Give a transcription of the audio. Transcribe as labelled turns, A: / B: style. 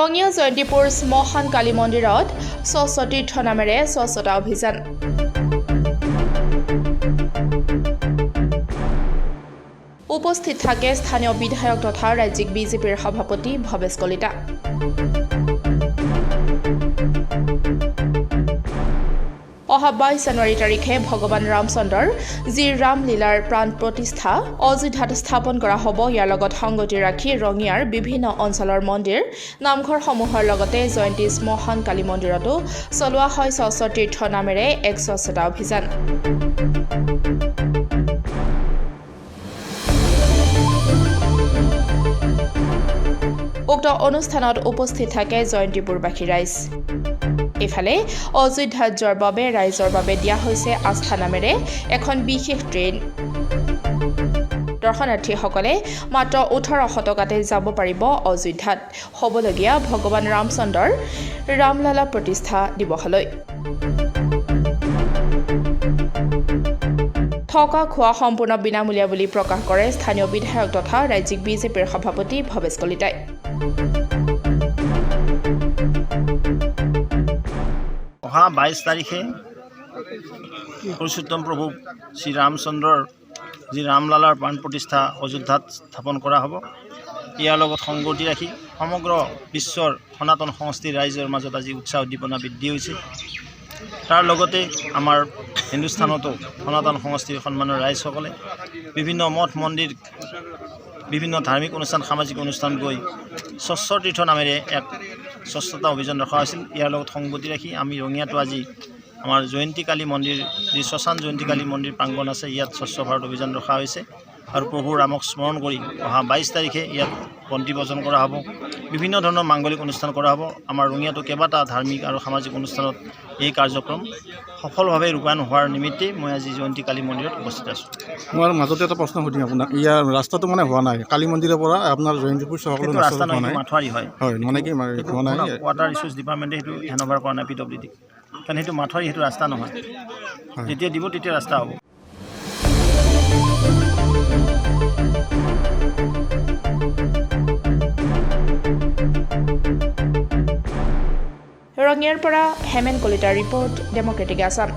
A: ৰঙিয়া জয়ন্তীপুৰ শ্মশান কালী মন্দিৰত স্বচ্ছ তীৰ্থ নামেৰে স্বচ্ছতা অভিযান। উপস্থিত থাকে স্থানীয় বিধায়ক তথা ৰাজ্যিক বিজেপিৰ সভাপতি ভৱেশ কলিতা। অহা 22 জানুৱাৰী তাৰিখে ভগৱান ৰামচন্দ্ৰৰ যি ৰামলীলাৰ প্ৰাণ প্ৰতিষ্ঠা অযোধ্যাত স্থাপন কৰা হ'ব। ইয়াৰ লগত সংগতি ৰাখি ৰঙিয়াৰ বিভিন্ন অঞ্চলৰ মন্দিৰ নামঘৰসমূহৰ লগতে জয়ন্তী শ্মশান কালী মন্দিৰতো চলোৱা হয় স্বচ্ছ তীৰ্থ নামেৰে এক স্বচ্ছতা অভিযান। উক্ত অনুষ্ঠানত উপস্থিত থাকে জয়ন্তীপুৰবাসী ৰাইজ। ইফালে অযোধ্যাত যোৱাৰ বাবে ৰাইজৰ বাবে দিয়া হৈছে আস্থা নামেৰে এখন বিশেষ ট্ৰেইন। দৰ্শনাৰ্থীসকলে মাত্ৰ 1800 টকাতে যাব পাৰিব অযোধ্যাত হ'বলগীয়া ভগৱান ৰামচন্দ্ৰৰ ৰামলালা প্ৰতিষ্ঠা দিৱসলৈ। থকা খোৱা সম্পূৰ্ণ বিনামূলীয়া বুলি প্ৰকাশ কৰে স্থানীয় বিধায়ক তথা ৰাজ্যিক বিজেপিৰ সভাপতি ভৱেশ কলিতাই।
B: অহা 22 তাৰিখে পুৰুষোত্তম প্ৰভু শ্ৰীৰামচন্দ্ৰৰ যি ৰামলালাৰ প্ৰাণ প্ৰতিষ্ঠা অযোধ্যাত স্থাপন কৰা হ'ব। ইয়াৰ লগত সংগতি ৰাখি সমগ্ৰ বিশ্বৰ সনাতন সংস্কৃতিৰ ৰাইজৰ মাজত আজি উৎসাহ উদ্দীপনা বৃদ্ধি হৈছে। তাৰ লগতে আমাৰ হিন্দুস্থানতো সনাতন সংস্কৃতিৰ সন্মানৰ ৰাইজসকলে বিভিন্ন মঠ মন্দিৰ বিভিন্ন ধাৰ্মিক অনুষ্ঠান সামাজিক অনুষ্ঠান গৈ স্বচ্ছ তীৰ্থ নামেৰে এক স্বচ্ছতা অভিযান ৰখা হৈছিল। ইয়াৰ লগত সংগতি ৰাখি আমি ৰঙিয়াতো আজি আমাৰ জয়ন্তী কালী মন্দিৰ যি শ্মশান জয়ন্তী কালী মন্দিৰ প্ৰাংগণ আছে ইয়াত স্বচ্ছ ভাৰত অভিযান ৰখা হৈছে আৰু প্ৰভু ৰামক স্মৰণ কৰি অহা 22 তাৰিখে ইয়াত বন্তি প্ৰজ্বলন কৰা হ'ব। বিভিন্ন ধৰণৰ মাংগলিক অনুষ্ঠান কৰা হ'ব। আমাৰ ৰঙিয়াতো কেইবাটা ধাৰ্মিক আৰু সামাজিক অনুষ্ঠানত এই কাৰ্যক্ৰম সফলভাৱে ৰূপায়ণ হোৱাৰ নিমিত্তে মই আজি জয়ন্তী কালী মন্দিৰত উপস্থিত আছোঁ।
C: মই মাজতে এটা প্ৰশ্ন সুধিম আপোনাক, ইয়াৰ ৰাস্তাটো মানে হোৱা নাই কালী মন্দিৰৰ পৰা আপোনাৰ জয়ন্তীপুৰ চহৰলৈ
B: ৰাস্তা নহয়, মাথোৱাৰী হয়।
C: হয় মানে কি হোৱা নাই,
B: ৱাটাৰ ৰিচোৰ্চ ডিপাৰ্টমেণ্টে সেইটো হেণ্ডঅভাৰ কৰা নাই PWD, কাৰণ সেইটো মাথোৱাৰী, সেইটো ৰাস্তা নহয়। যেতিয়া দিব তেতিয়া ৰাস্তা হ'ব।
A: ৰঙিয়াৰ পৰা হেমেন কলিতাৰ ৰিপৰ্ট, ডেমক্ৰেটিক আছাম।